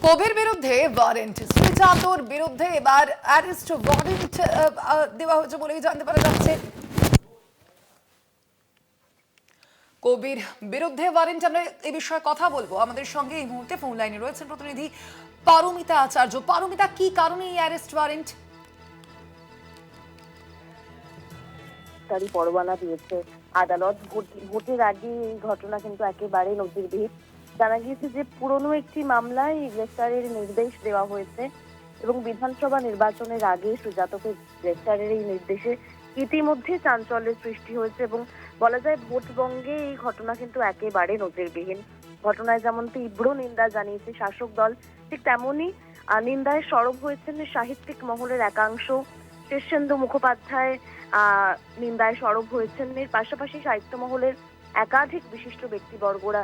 কবির বিরুদ্ধে ওয়ারেন্ট, শ্রীজাতর বিরুদ্ধে এবার অ্যারেস্ট ওয়ারেন্ট দেওয়া হয়েছে বলেই জানতে পারা যাচ্ছে। কবির বিরুদ্ধে ওয়ারেন্ট, আমরা এই বিষয়ে কথা বলবো। আমাদের সঙ্গে এই মুহূর্তে ফোন লাইনে রয়েছেন প্রতিনিধি পারমিতা আচার্য। পারমিতা, কি কারণে এই অ্যারেস্ট ওয়ারেন্ট? তারই পরোয়ানা দিয়েছে আদালত। ভোটের আগে এই ঘটনা কিন্তু একেবারে নজিরবিহীন। জানা গিয়েছে যে পুরনো একটি মামলায় গ্রেফতারের নির্দেশ দেওয়া হয়েছে এবং বিধানসভা নির্বাচনের আগে সুজাতকে গ্রেফতারের এই নির্দেশে ইতিমধ্যে চাঞ্চল্যের সৃষ্টি হয়েছে এবং বলা যায় ভোটবঙ্গে এই ঘটনা কিন্তু একেবারে নজিরবিহীন। ঘটনায় যেমন তীব্র নিন্দা জানিয়েছে শাসক দল, ঠিক তেমনই নিন্দায় সরব হয়েছেন সাহিত্যিক মহলের একাংশ। শীর্ষেন্দু মুখোপাধ্যায় নিন্দায় সরব হয়েছেন। এর পাশাপাশি সাহিত্য মহলের একাধিক বিশিষ্ট ব্যক্তিবর্গরা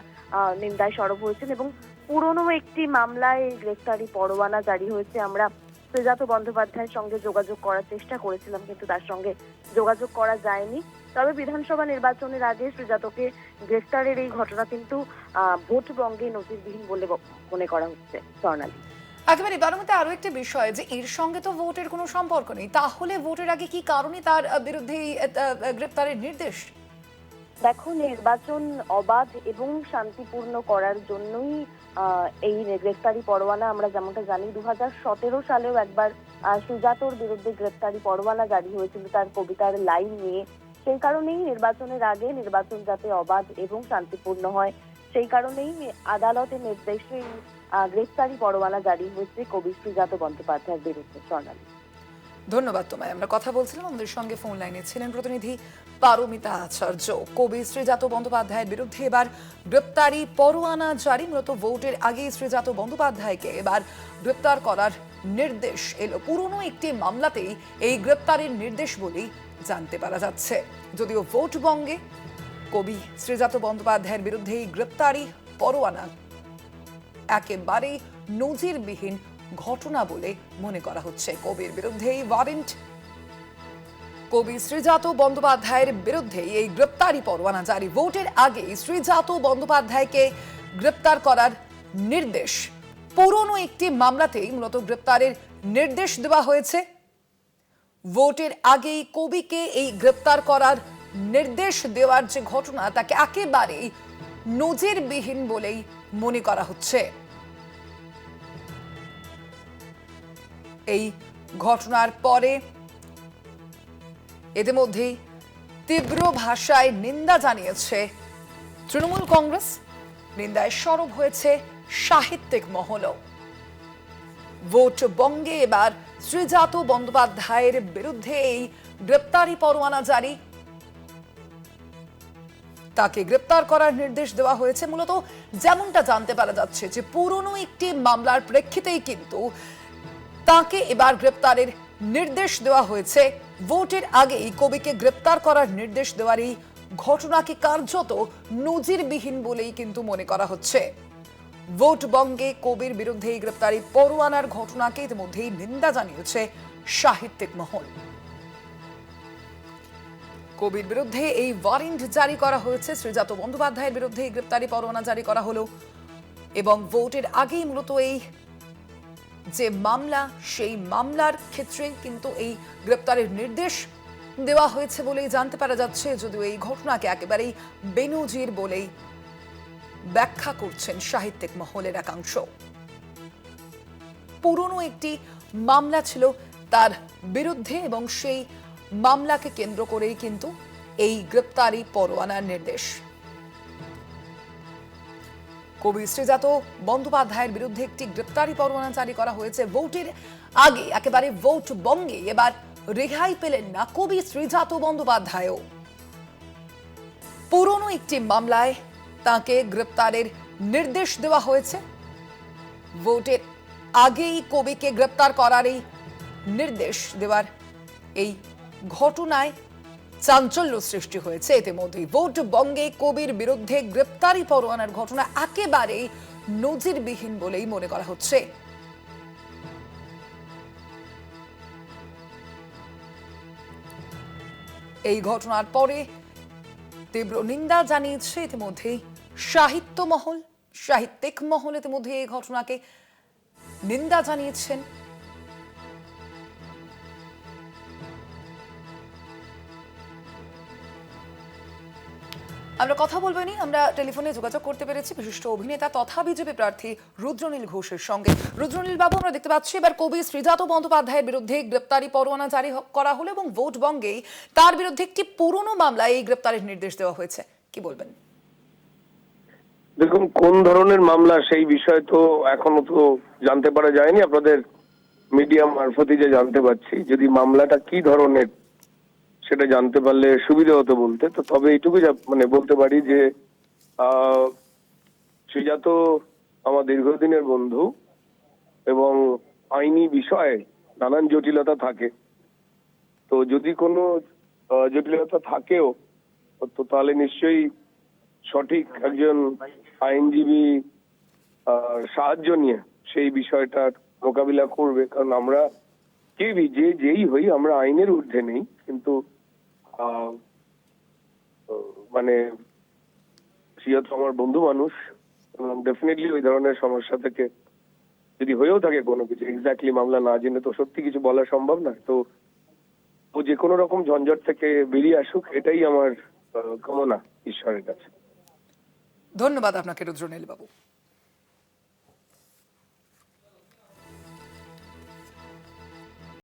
নিন্দায় সরব হয়েছেন এবং পুরনো একটি মামলায় গ্রেফতারি পরোয়ানা জারি হয়েছে। আমরা শ্রীজাত বন্দ্যোপাধ্যায়ের সঙ্গে যোগাযোগ করার চেষ্টা করেছিলাম, কিন্তু তার সঙ্গে যোগাযোগ করা যায়নি। তবে বিধানসভা নির্বাচনের আগে শ্রীজাতকে গ্রেফতারের এই ঘটনা কিন্তু ভোটবঙ্গে নজিরবিহীন বলে মনে করা হচ্ছে। স্বর্ণালী, একেবারে পারমিতা, আরো একটা বিষয় যে এর সঙ্গে তো ভোটের কোনো সম্পর্ক নেই, তাহলে ভোটের আগে কি কারণে তার বিরুদ্ধে গ্রেফতারের নির্দেশ? দেখো, নির্বাচন অবাধ এবং শান্তিপূর্ণ করার জন্যই এই গ্রেফতারি পরোয়ানা। আমরা যেমনটা জানি 2017 সালেও একবার সুজাতর বিরুদ্ধে গ্রেফতারি পরোয়ানা জারি হয়েছিল তার কবিতার লাইন নিয়ে। সেই কারণেই নির্বাচনের আগে নির্বাচন যাতে অবাধ এবং শান্তিপূর্ণ হয়, সেই কারণেই আদালতের নির্দেশে গ্রেফতারি পরোয়ানা জারি হয়েছে কবি সুজাত বন্দ্যোপাধ্যায়ের বিরুদ্ধে। স্বর্ণালী, ধন্যবাদ তোমায়। আমরা কথা বলছিলাম, আমাদের সঙ্গে ফোন লাইনে ছিলেন প্রতিনিধি পারমিতা আচার্য। কবি শ্রীজাত বন্দ্যোপাধ্যায়ের বিরুদ্ধে এবার গ্রেপ্তারি পরোয়ানা জারি। মূলত ভোটের আগে শ্রীজাত বন্দ্যোপাধ্যায়কে এবার গ্রেপ্তার করার নির্দেশ এলো। পুরনো একটি মামলাতেই এই গ্রেপ্তারের নির্দেশ বলেই জানতে পারা যাচ্ছে। যদিও ভোটবঙ্গে কবি শ্রীজাত বন্দ্যোপাধ্যায়ের বিরুদ্ধে এই গ্রেপ্তারি পরোয়ানা একেবারেই নজিরবিহীন ঘটনা বলে মনে করা হচ্ছে। কবির বিরুদ্ধে এই ওয়ারেন্ট, কবি শ্রীজাত বন্দ্যোপাধ্যায়ের বিরুদ্ধে এই গ্রেপ্তারি পরোয়ানা জারি। ভোটের আগে শ্রীজাত বন্দ্যোপাধ্যায়কে গ্রেপ্তার করার নির্দেশ। পুরনো একটি মামলাতেই মূলত গ্রেপ্তারের নির্দেশ দেওয়া হয়েছে। ভোটের আগেই কবিকে এই গ্রেপ্তার করার নির্দেশ দেওয়ার যে ঘটনা, তাকে একেবারেই নজিরবিহীন বলেই মনে করা হচ্ছে। এই ঘটনার পরে ইতিমধ্যেই তীব্র ভাষায় নিন্দা জানিয়েছে তৃণমূল কংগ্রেস। নিন্দায় সরব হয়েছে সাহিত্যিক মহলও। ভোটবঙ্গে এবার শ্রীজাত বন্দ্যোপাধ্যায়ের বিরুদ্ধে এই গ্রেপ্তারি পরোয়ানা জারি। তাকে গ্রেপ্তার করার নির্দেশ দেওয়া হয়েছে। মূলত যেমনটা জানতে পারা যাচ্ছে যে পুরনো একটি মামলার প্রেক্ষিতেই কিন্তু তাকে এবার গ্রেপ্তারের নির্দেশ দেওয়া হয়েছে। ভোটের আগেই কবিকে গ্রেপ্তার করার নির্দেশ দেওয়ার এই ঘটনাকে কার্যত নজিরবিহীন বলেই কিন্তু মনে করা হচ্ছে। ভোটবঙ্গে কবির বিরুদ্ধে এই গ্রেপ্তারি পরোয়ানার ঘটনাকে ইতিমধ্যেই নিন্দা জানিয়েছে সাহিত্যিক মহল। কবির বিরুদ্ধে এই ওয়ারেন্ট জারি করা হয়েছে, শ্রীজাত বন্দ্যোপাধ্যায়ের বিরুদ্ধে এই গ্রেপ্তারি পরোয়ানা জারি করা হলো এবং ভোটের আগেই মূলত এই যে মামলা, সেই মামলার ক্ষেত্রে কিন্তু এই গ্রেপ্তারের নির্দেশ দেওয়া হয়েছে বলেই জানতে পারা যাচ্ছে। যদিও এই ঘটনাকে একেবারেই বেনজির বলেই ব্যাখ্যা করছেন সাহিত্যিক মহলের একাংশ। পুরনো একটি মামলা ছিল তার বিরুদ্ধে এবং সেই মামলাকে কেন্দ্র করেই কিন্তু এই গ্রেপ্তারি পরোয়ানার নির্দেশ। কবি শ্রীজাত বন্দ্যোপাধ্যায়ের বিরুদ্ধে একটি গ্রেপ্তারি পরোয়ানা জারি করা হয়েছে ভোটের আগে। একেবারে ভোটবঙ্গে এবার রেহাই পেলেন না কবি শ্রীজাত বন্দ্যোপাধ্যায়ও। পুরনো একটি মামলায় তাকে গ্রেপ্তারের নির্দেশ দেওয়া হয়েছে। ভোটের আগেই কবিকে গ্রেপ্তার করার এই নির্দেশ দেওয়ার এই ঘটনায় চাঞ্চল্য সৃষ্টি হয়েছে ইতিমধ্যেই। ভোটবঙ্গে কবির বিরুদ্ধে গ্রেপ্তারি পরোয়ানার ঘটনা একেবারেই নজিরবিহীন বলেই মনে করা হচ্ছে। এই ঘটনার পরে তীব্র নিন্দা জানিয়েছে ইতিমধ্যেই সাহিত্যিক মহল ইতিমধ্যে এই ঘটনাকে নিন্দা জানিয়েছেন। আমরা কথা বলবো নি, আমরা টেলিফোনে যোগাযোগ করতে পেরেছি বিশিষ্ট অভিনেতা তথা বিজেপি প্রার্থী রুদ্রনীল ঘোষের সঙ্গে। রুদ্রনীল বাবু, আমরা দেখতে পাচ্ছি এবার কবি শ্রীজাত বন্দ্যোপাধ্যায়ের বিরুদ্ধে গ্রেপ্তারি পরোয়ানা জারি করা হলো এবং ভোট বঙ্গেই তার বিরুদ্ধে একটি পুরনো মামলায় এই গ্রেপ্তারের নির্দেশ দেওয়া হয়েছে, কি বলবেন? দেখুন, কোন ধরনের মামলা সেই বিষয় তো এখনো তো জানতে পারা যায়নি। আপনাদের মিডিয়া মারফতে যে জানতে পারছি, যদি মামলাটা কি ধরনের সেটা জানতে পারলে সুবিধা হতো বলতে। তো তবে এইটুকু মানে বলতে পারি যে সুজাত আমার দীর্ঘদিনের বন্ধু এবং আইনি বিষয়ে নানান জটিলতা থাকে। তো যদি কোনো জটিলতা থাকেও তো তাহলে নিশ্চয়ই সঠিক একজন আইনজীবী সাহায্য নিয়ে সেই বিষয়টার মোকাবিলা করবে। কারণ আমরা কেউই যেই হই আমরা আইনের ঊর্ধ্বে নেই, কিন্তু মানে সিয়া তো আমার বন্ধু মানুষ এবং ডেফিনেটলি ওই ধরনের সমস্যা থেকে যদি হয়েও থাকে কোনো কিছু, এক্স্যাক্টলি মামলা না জেনে তো সত্যি কিছু বলা সম্ভব না। তো ও যে কোনো রকম ঝঞ্ঝট থেকে বেরিয়ে আসুক, এটাই আমার কামনা ঈশ্বরের কাছে। ধন্যবাদ আপনাকে রুদ্রনীল বাবু।